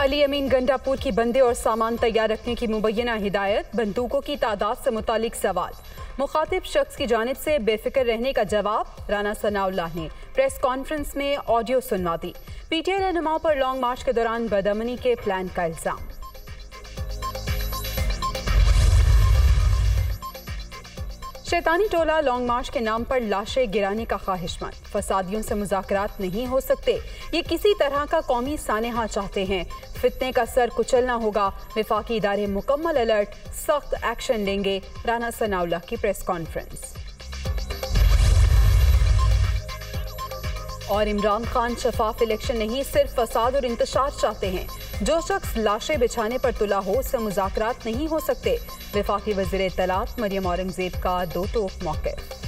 अली अमीन गंडापुर की बंदे और सामान तैयार रखने की मुबैना हिदायत, बंदूकों की तादाद से मुतालिक सवाल। मुखातिब शख्स की जानिब से बेफिक्र रहने का जवाब। राना सनाउल्लाह ने प्रेस कॉन्फ्रेंस में ऑडियो सुनवा दी। पीटीआई रहनुमाओं पर लॉन्ग मार्च के दौरान बदअमनी के प्लान का इल्जाम। शैतानी टोला लॉन्ग मार्च के नाम पर लाशें गिराने का ख्वाहिशमंद। फसादियों से मुज़ाकरात नहीं हो सकते, ये किसी तरह का कौमी सानेहा चाहते हैं। फितने का सर कुचलना होगा। वफाकी इदारे मुकम्मल अलर्ट, सख्त एक्शन लेंगे। राना सनाउल्लाह की प्रेस कॉन्फ्रेंस। और इमरान खान शफाफ इलेक्शन नहीं, सिर्फ फसाद और इंतशार चाहते हैं। जो शख्स लाशें बिछाने पर तुला हो, उससे मुज़ाकरात नहीं हो सकते। वफाकी वज़ीर इत्तलात मरियम औरंगज़ेब का दो टोक मौक़िफ़।